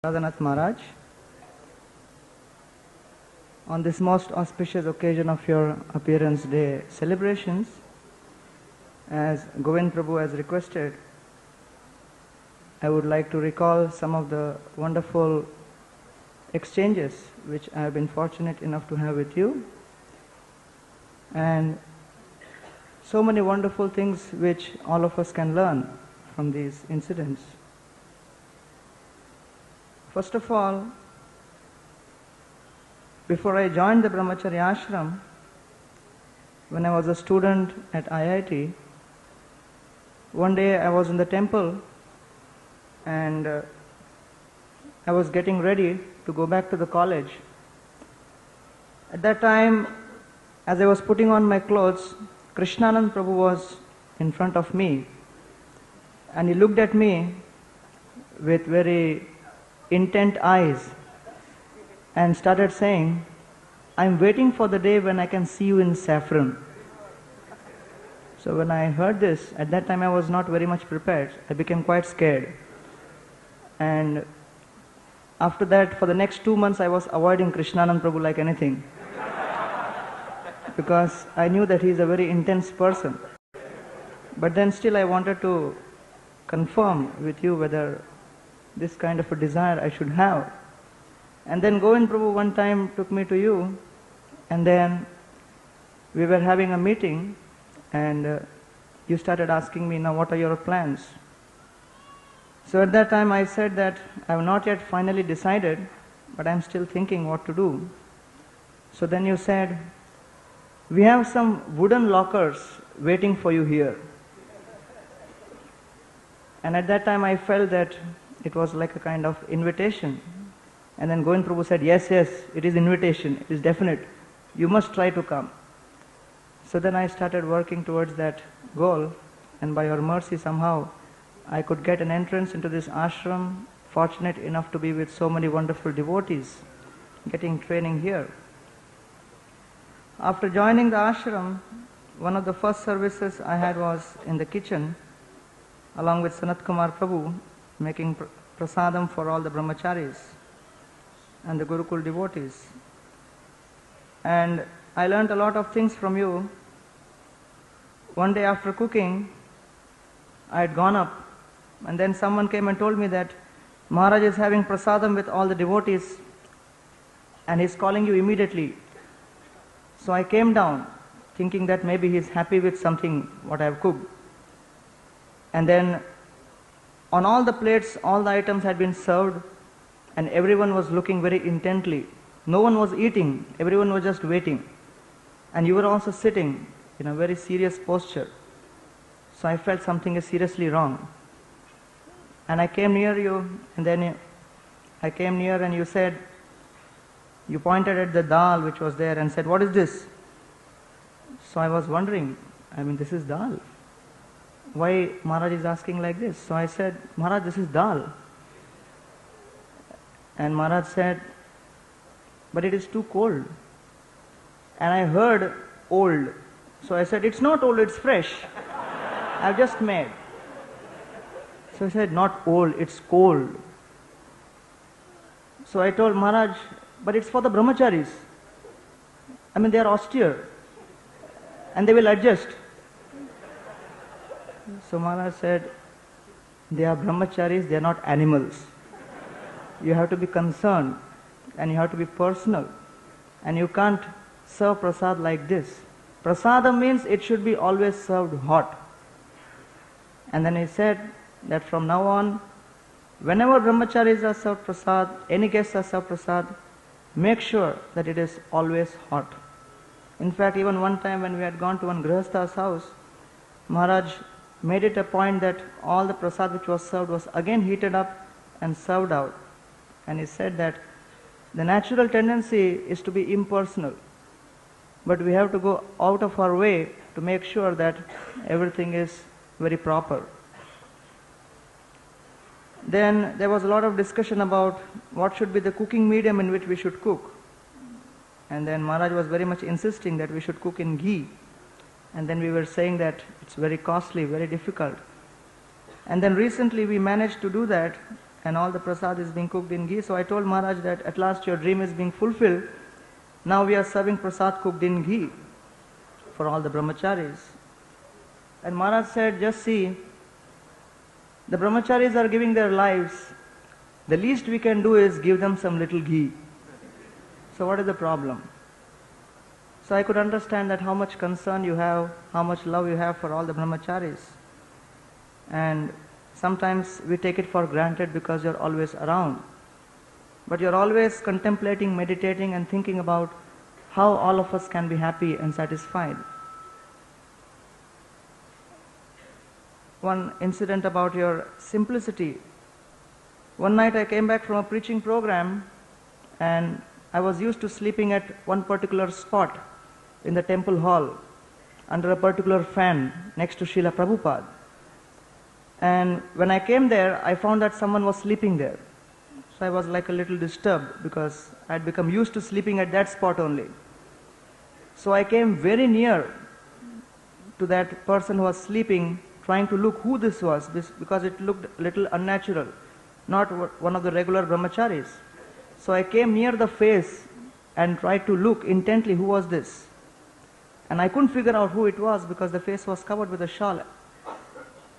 Radhanath Maharaj, on this most auspicious occasion of your appearance day celebrations, as Govind Prabhu has requested, I would like to recall some of the wonderful exchanges which I have been fortunate enough to have with you, and so many wonderful things which all of us can learn from these incidents. First of all, before I joined the Brahmacharya ashram, when I was a student at IIT, one day I was in the temple and I was getting ready to go back to the college. At that time, as I was putting on my clothes, Krishnanand Prabhu was in front of me and he looked at me with very intent eyes and started saying, "I'm waiting for the day when I can see you in saffron." So when I heard this, at that time I was not very much prepared. I became quite scared. And after that, for the next 2 months, I was avoiding Krishnanand Prabhu like anything. Because I knew that he is a very intense person. But then still I wanted to confirm with you whether this kind of a desire I should have. And then Govind Prabhu one time took me to you, and then we were having a meeting, and you started asking me, "Now what are your plans?" So at that time I said that I have not yet finally decided, but I am still thinking what to do. So then you said, "We have some wooden lockers waiting for you here." And at that time I felt that it was like a kind of invitation. And then Govind Prabhu said, yes, it is invitation, it is definite. You must try to come. So then I started working towards that goal, and by your mercy somehow I could get an entrance into this ashram, fortunate enough to be with so many wonderful devotees, getting training here. After joining the ashram, one of the first services I had was in the kitchen, along with Sanat Kumar Prabhu, making prasadam for all the brahmacharis and the Gurukul devotees. And I learned a lot of things from you. One day after cooking, I had gone up, and then someone came and told me that Maharaj is having prasadam with all the devotees and he's calling you immediately. So I came down thinking that maybe he's happy with something what I have cooked. And then on all the plates, all the items had been served, and everyone was looking very intently. No one was eating, everyone was just waiting. And you were also sitting in a very serious posture. So I felt something is seriously wrong. And I came near you, and then I came near and you said, you pointed at the dal which was there and said, "What is this?" So I was wondering, this is dal. Why Maharaj is asking like this? So I said, "Maharaj, this is dal." And Maharaj said, "But it is too cold." And I heard old. So I said, "It's not old, it's fresh. I've just made." So he said, "Not old, it's cold." So I told Maharaj, "But it's for the brahmacharis. They are austere and they will adjust." So Maharaj said, "They are brahmacharis, they are not animals. You have to be concerned and you have to be personal, and you can't serve prasad like this. Prasadam means it should be always served hot." And then he said that from now on, whenever brahmacharis are served prasad, any guests are served prasad, make sure that it is always hot. In fact, even one time when we had gone to one grihastha's house, Maharaj made it a point that all the prasad which was served was again heated up and served out. And he said that the natural tendency is to be impersonal, but we have to go out of our way to make sure that everything is very proper. Then there was a lot of discussion about what should be the cooking medium in which we should cook. And then Maharaj was very much insisting that we should cook in ghee. And then we were saying that it's very costly, very difficult. And then recently we managed to do that, and all the prasad is being cooked in ghee. So I told Maharaj that at last your dream is being fulfilled. Now we are serving prasad cooked in ghee for all the brahmacharis. And Maharaj said, just see, the brahmacharis are giving their lives. The least we can do is give them some little ghee. So what is the problem? So I could understand that how much concern you have, how much love you have for all the brahmacharis. And sometimes we take it for granted because you're always around. But you're always contemplating, meditating and thinking about how all of us can be happy and satisfied. One incident about your simplicity. One night I came back from a preaching program and I was used to sleeping at one particular spot in the temple hall under a particular fan next to Srila Prabhupada. And when I came there, I found that someone was sleeping there. So I was like a little disturbed because I had become used to sleeping at that spot only. So I came very near to that person who was sleeping, trying to look who this was, because it looked a little unnatural, not one of the regular brahmacharis. So I came near the face and tried to look intently who was this. And I couldn't figure out who it was because the face was covered with a shawl.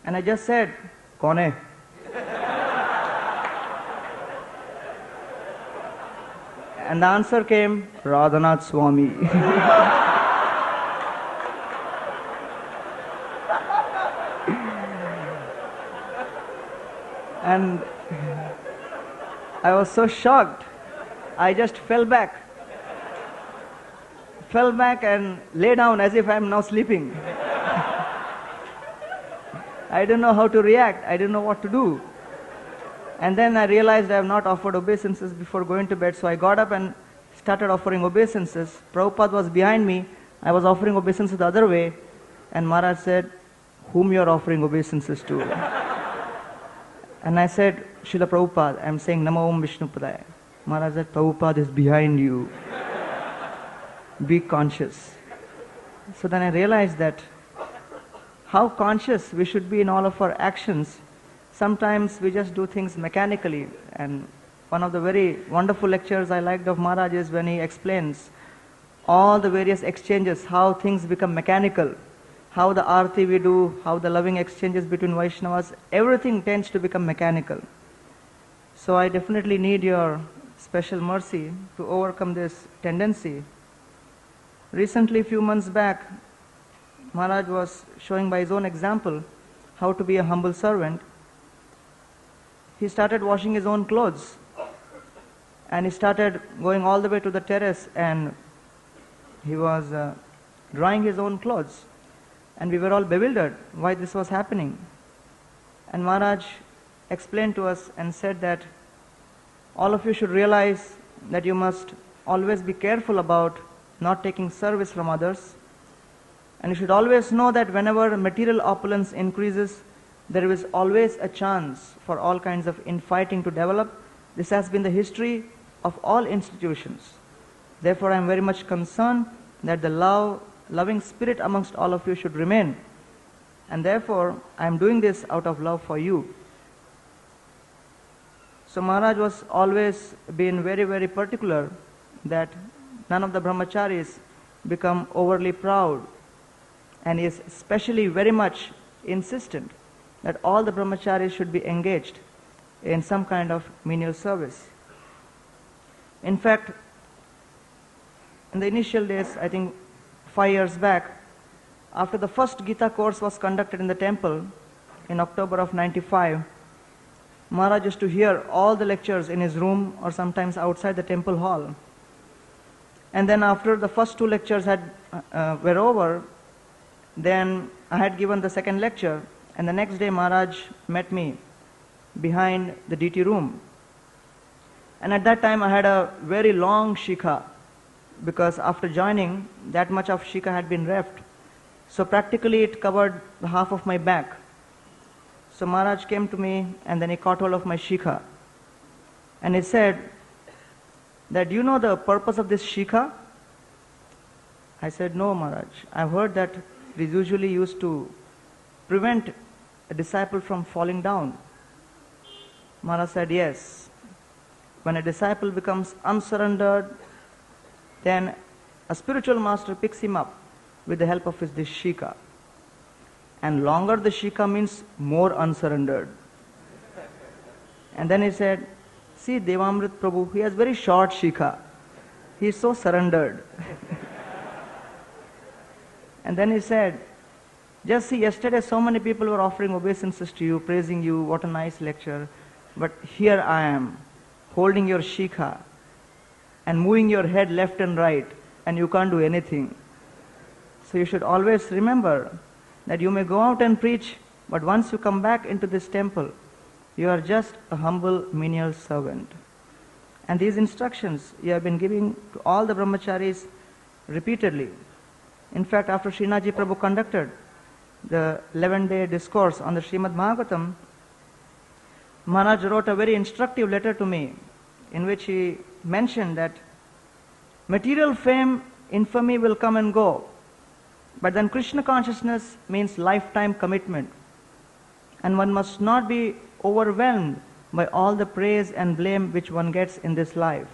And I just said, "Kaun hai?" And the answer came, "Radhanath Swami." And I was so shocked. I just fell back and lay down as if I am now sleeping. I didn't know how to react. I didn't know what to do. And then I realized I have not offered obeisances before going to bed, so I got up and started offering obeisances. Prabhupada was behind me. I was offering obeisances the other way, and Maharaj said, "Whom you are offering obeisances to?" And I said, "Srila Prabhupada." I am saying, "Namo Om Vishnu Padaya." Maharaj said, "Prabhupada is behind you. Be conscious." So then I realized that how conscious we should be in all of our actions. Sometimes we just do things mechanically. And one of the very wonderful lectures I liked of Maharaj is when he explains all the various exchanges, how things become mechanical, how the arati we do, how the loving exchanges between Vaishnavas, everything tends to become mechanical. So I definitely need your special mercy to overcome this tendency. Recently, a few months back, Maharaj was showing by his own example how to be a humble servant. He started washing his own clothes and he started going all the way to the terrace and he was drying his own clothes. And we were all bewildered why this was happening. And Maharaj explained to us and said that all of you should realize that you must always be careful about not taking service from others. And you should always know that whenever material opulence increases, there is always a chance for all kinds of infighting to develop. This has been the history of all institutions. Therefore, I am very much concerned that the loving spirit amongst all of you should remain. And therefore, I am doing this out of love for you. So Maharaj was always been very, very particular that none of the brahmacharis become overly proud, and he is especially very much insistent that all the brahmacharis should be engaged in some kind of menial service. In fact, in the initial days, I think 5 years back, after the first Gita course was conducted in the temple in October of 95, Maharaj used to hear all the lectures in his room or sometimes outside the temple hall. And then after the first 2 lectures were over, then I had given the second lecture, and the next day Maharaj met me behind the DT room. And at that time I had a very long shikha, because after joining, that much of shikha had been left. So practically it covered the half of my back. So Maharaj came to me and then he caught hold of my shikha. And he said that, "Do you know the purpose of this shikha?" I said, "No, Maharaj. I've heard that it is usually used to prevent a disciple from falling down." Maharaj said, yes. When a disciple becomes unsurrendered, then a spiritual master picks him up with the help of this shika. And longer the shika means more unsurrendered. And then he said, see Devamrit Prabhu, he has very short shika. He is so surrendered. And then he said, just see, yesterday so many people were offering obeisances to you, praising you, what a nice lecture. But here I am, holding your shikha and moving your head left and right, and you can't do anything. So you should always remember that you may go out and preach, but once you come back into this temple, you are just a humble menial servant. And these instructions you have been giving to all the brahmacharis repeatedly. In fact, after Srinathji Prabhu conducted the 11-day discourse on the Srimad Bhagavatam, Maharaj wrote a very instructive letter to me in which he mentioned that material fame, infamy will come and go, but then Krishna consciousness means lifetime commitment, and one must not be overwhelmed by all the praise and blame which one gets in this life.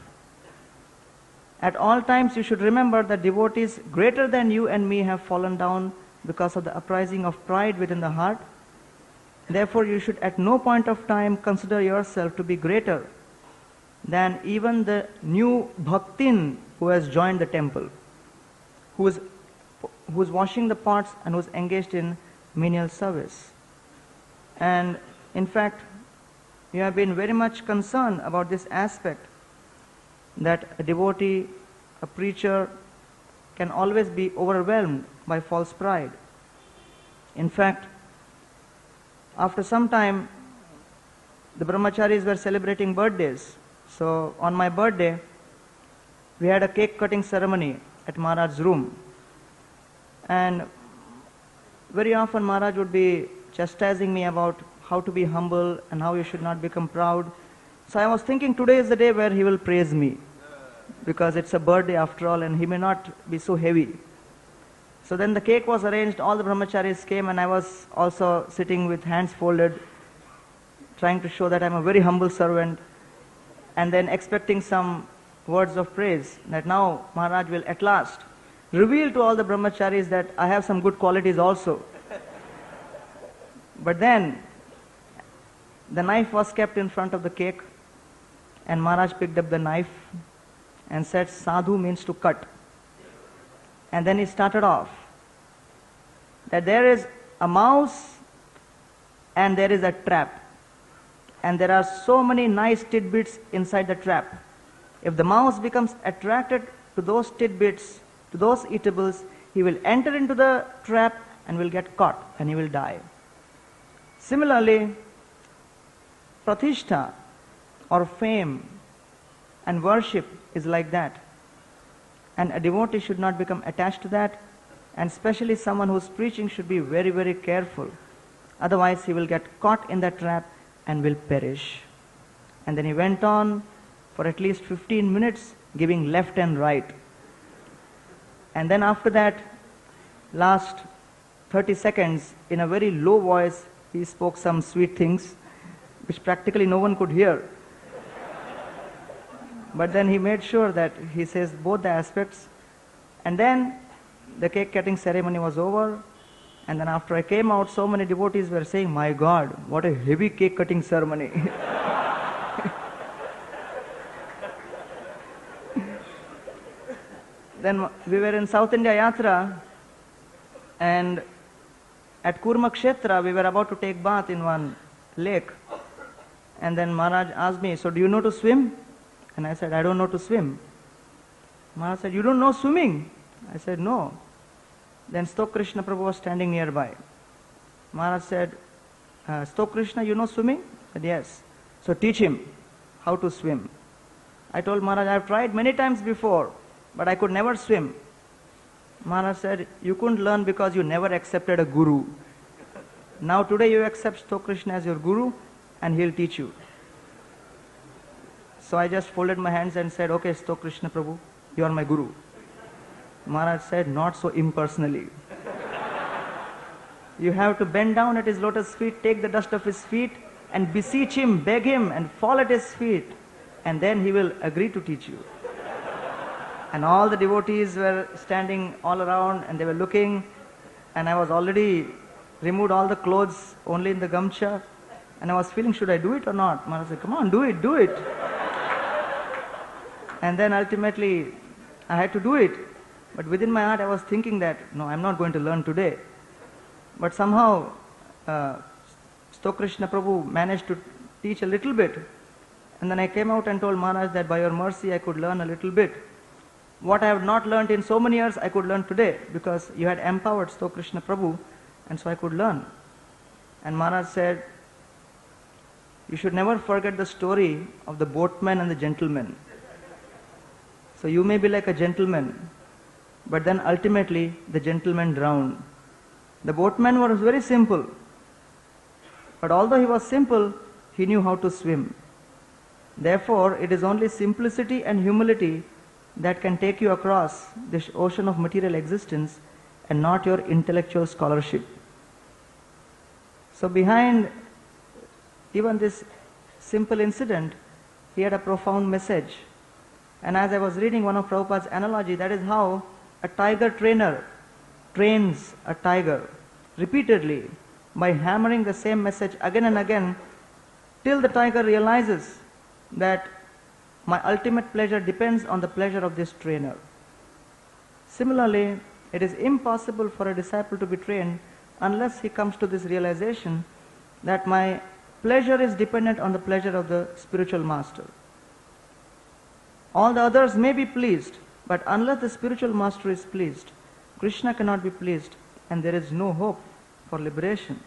At all times you should remember that devotees greater than you and me have fallen down because of the uprising of pride within the heart. Therefore, you should at no point of time consider yourself to be greater than even the new bhaktin who has joined the temple, who is washing the pots and who is engaged in menial service. And in fact, you have been very much concerned about this aspect, that a devotee, a preacher, can always be overwhelmed by false pride. In fact, after some time, the brahmacharis were celebrating birthdays. So on my birthday, we had a cake cutting ceremony at Maharaj's room. And very often Maharaj would be chastising me about how to be humble and how you should not become proud. So I was thinking today is the day where he will praise me, because it's a birthday after all and he may not be so heavy. So then the cake was arranged, all the brahmacharis came, and I was also sitting with hands folded, trying to show that I'm a very humble servant, and then expecting some words of praise, that now Maharaj will at last reveal to all the brahmacharis that I have some good qualities also. But then the knife was kept in front of the cake, and Maharaj picked up the knife and said, sadhu means to cut. And then he started off that there is a mouse and there is a trap, and there are so many nice tidbits inside the trap. If the mouse becomes attracted to those tidbits, to those eatables, he will enter into the trap and will get caught and he will die. Similarly, pratishtha or fame and worship is like that. And a devotee should not become attached to that, and especially someone who's preaching should be very, very careful. Otherwise he will get caught in that trap and will perish. And then he went on for at least 15 minutes giving left and right. And then after that, last 30 seconds, in a very low voice, he spoke some sweet things which practically no one could hear. But then he made sure that he says both the aspects. And then the cake cutting ceremony was over. And then after I came out, so many devotees were saying, my God, what a heavy cake cutting ceremony. Then we were in South India Yatra, and at Kurma Kshetra we were about to take bath in one lake. And then Maharaj asked me, so do you know to swim? And I said, I don't know to swim. Maharaj said, you don't know swimming? I said, no. Then Stok Krishna Prabhu was standing nearby. Maharaj said, Stok Krishna, you know swimming? I said, yes. So teach him how to swim. I told Maharaj, I have tried many times before, but I could never swim. Maharaj said, you couldn't learn because you never accepted a guru. Now today you accept Stok Krishna as your guru, and he'll teach you. So I just folded my hands and said, okay, Stok Krishna Prabhu, you are my guru. Maharaj said, not so impersonally. You have to bend down at his lotus feet, take the dust of his feet, and beseech him, beg him, and fall at his feet, and then he will agree to teach you. And all the devotees were standing all around, and they were looking, and I was already removed all the clothes, only in the gamcha, and I was feeling, should I do it or not? Maharaj said, come on, do it, do it. And then ultimately, I had to do it. But within my heart, I was thinking that, no, I'm not going to learn today. But somehow, Stokrishna Prabhu managed to teach a little bit. And then I came out and told Maharaj that by your mercy, I could learn a little bit. What I have not learned in so many years, I could learn today, because you had empowered Stokrishna Prabhu, and so I could learn. And Maharaj said, you should never forget the story of the boatman and the gentleman. So you may be like a gentleman, but then ultimately the gentleman drowned. The boatman was very simple, but although he was simple, he knew how to swim. Therefore, it is only simplicity and humility that can take you across this ocean of material existence, and not your intellectual scholarship. So behind even this simple incident, he had a profound message. And as I was reading one of Prabhupada's analogy, that is how a tiger trainer trains a tiger repeatedly by hammering the same message again and again, till the tiger realizes that my ultimate pleasure depends on the pleasure of this trainer. Similarly, it is impossible for a disciple to be trained unless he comes to this realization that my pleasure is dependent on the pleasure of the spiritual master. All the others may be pleased, but unless the spiritual master is pleased, Krishna cannot be pleased, and there is no hope for liberation.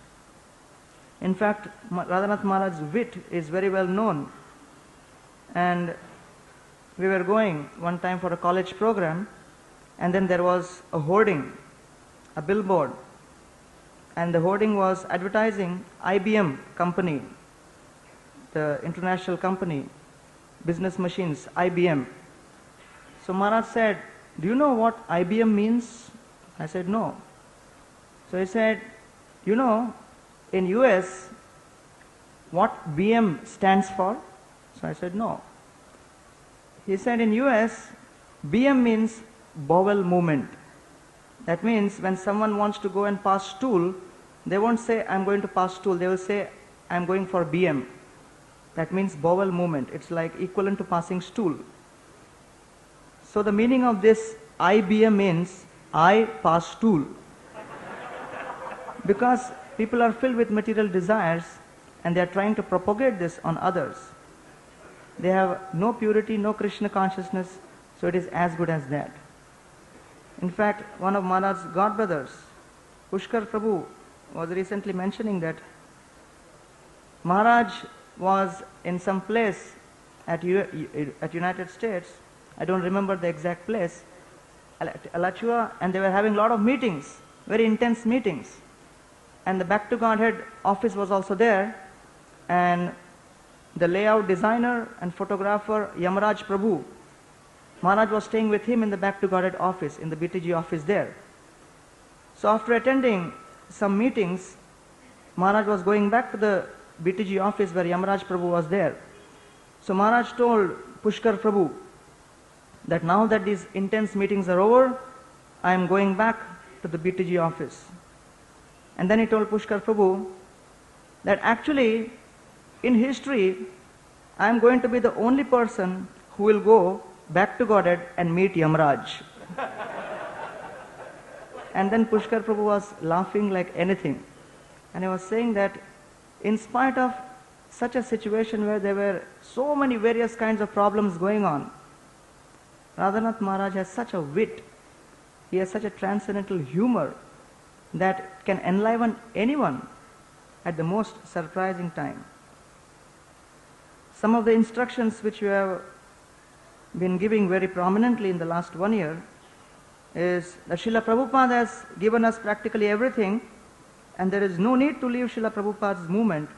In fact, Radhanath Maharaj's wit is very well known. And we were going one time for a college program, and then there was a hoarding, a billboard, and the hoarding was advertising IBM company, the international company, business machines, IBM. So Maharaj said, do you know what IBM means? I said, no. So he said, you know, in US, what BM stands for? So I said, no. He said, in US, BM means bowel movement. That means when someone wants to go and pass stool, they won't say, I'm going to pass stool. They will say, I'm going for BM. That means bowel movement. It's like equivalent to passing stool. So the meaning of this IBM means I pass stool. Because people are filled with material desires, and they are trying to propagate this on others. They have no purity, no Krishna consciousness, so it is as good as that. In fact, one of Maharaj's godbrothers, Pushkar Prabhu, was recently mentioning that Maharaj was in some place at United States, I don't remember the exact place, Alachua, and they were having a lot of meetings, very intense meetings. And the Back to Godhead office was also there, and the layout designer and photographer Yamaraj Prabhu, Maharaj was staying with him in the Back to Godhead office, in the BTG office there. So after attending some meetings, Maharaj was going back to the BTG office where Yamaraj Prabhu was there. So Maharaj told Pushkar Prabhu that now that these intense meetings are over, I am going back to the BTG office. And then he told Pushkar Prabhu that actually in history, I am going to be the only person who will go back to Godhead and meet Yamaraj. And then Pushkar Prabhu was laughing like anything. And he was saying that in spite of such a situation where there were so many various kinds of problems going on, Radhanath Maharaj has such a wit, he has such a transcendental humor that can enliven anyone at the most surprising time. Some of the instructions which we have been giving very prominently in the last 1 year is that Srila Prabhupada has given us practically everything, and there is no need to leave Srila Prabhupada's movement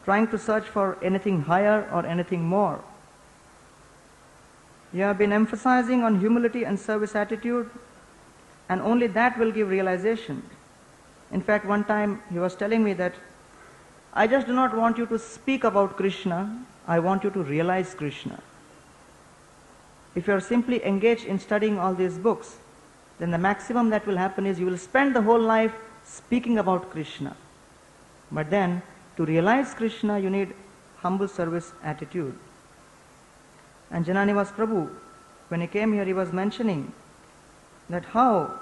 trying to search for anything higher or anything more. You have been emphasizing on humility and service attitude, and only that will give realization. In fact, one time he was telling me that I just do not want you to speak about Krishna, I want you to realize Krishna. If you are simply engaged in studying all these books, then the maximum that will happen is you will spend the whole life speaking about Krishna. But then, to realize Krishna, you need humble service attitude. And Jananivas Prabhu, when he came here, he was mentioning that how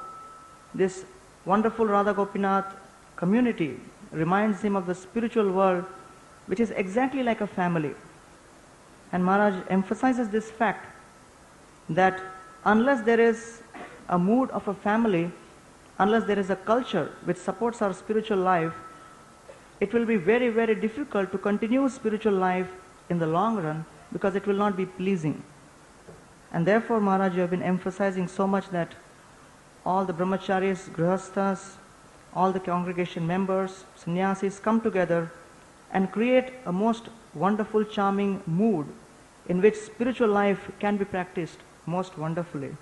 this wonderful Radha Gopinath community reminds him of the spiritual world, which is exactly like a family. And Maharaj emphasizes this fact that unless there is a mood of a family, unless there is a culture which supports our spiritual life, it will be very, very difficult to continue spiritual life in the long run, because it will not be pleasing. And therefore, Maharaj, you have been emphasizing so much that all the brahmacharis, grihasthas, all the congregation members, sannyasis come together and create a most wonderful, charming mood in which spiritual life can be practiced most wonderfully.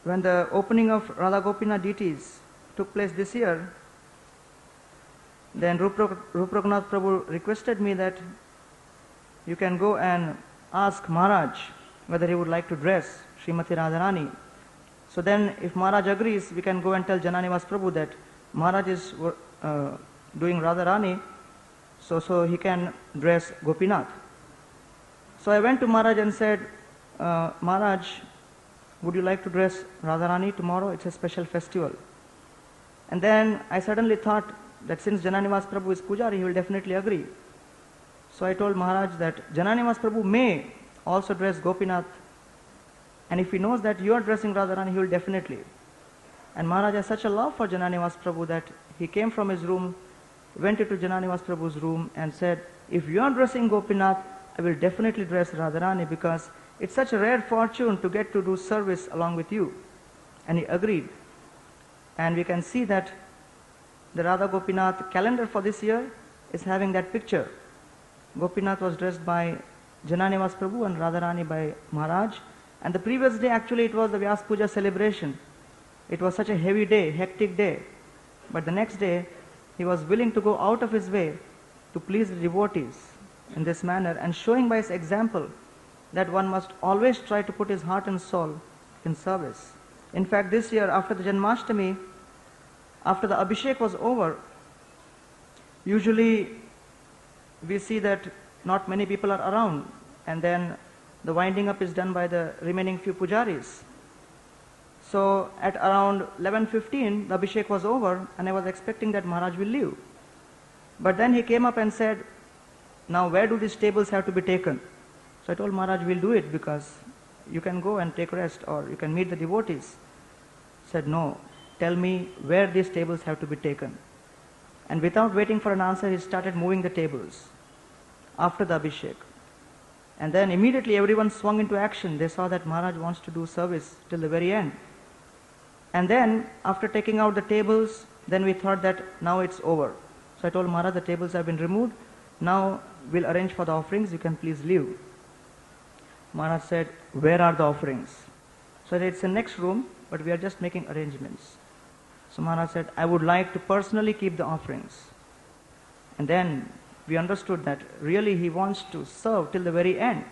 When the opening of Radha Gopinath deities took place this year, then Rupraghunath Prabhu requested me that you can go and ask Maharaj whether he would like to dress Srimati Radharani. So then if Maharaj agrees, we can go and tell Jananivas Prabhu that Maharaj is doing Radharani, so he can dress Gopinath. So I went to Maharaj and said, Maharaj, would you like to dress Radharani tomorrow? It's a special festival. And then I suddenly thought that since Jananivas Prabhu is Pujari, he will definitely agree. So I told Maharaj that Jananivas Prabhu may also dress Gopinath, and if he knows that you are dressing Radharani, he will definitely. And Maharaj has such a love for Jananivas Prabhu that he came from his room, went into Jananivas Prabhu's room and said, if you are dressing Gopinath, I will definitely dress Radharani, because it's such a rare fortune to get to do service along with you. And he agreed. And we can see that the Radha Gopinath calendar for this year is having that picture. Gopinath was dressed by Jananivas Prabhu and Radharani by Maharaj. And the previous day, actually, it was the Vyaspooja celebration. It was such a heavy day, hectic day. But the next day, he was willing to go out of his way to please the devotees in this manner, and showing by his example that one must always try to put his heart and soul in service. In fact, this year, after the Janmashtami, after the Abhishek was over, usually we see that not many people are around, and then the winding up is done by the remaining few pujaris. So at around 11:15, the Abhishek was over, and I was expecting that Maharaj will leave. But then he came up and said, now where do these tables have to be taken? So I told Maharaj, we'll do it, because you can go and take rest, or you can meet the devotees. He said, no, tell me where these tables have to be taken. And without waiting for an answer, he started moving the tables after the Abhishek. And then immediately everyone swung into action. They saw that Maharaj wants to do service till the very end. And then after taking out the tables, then we thought that now it's over. So I told Maharaj, the tables have been removed. Now we'll arrange for the offerings. You can please leave. Maharaj said, where are the offerings? So it's in the next room, but we are just making arrangements. So Maharaj said, I would like to personally keep the offerings. And then we understood that really he wants to serve till the very end.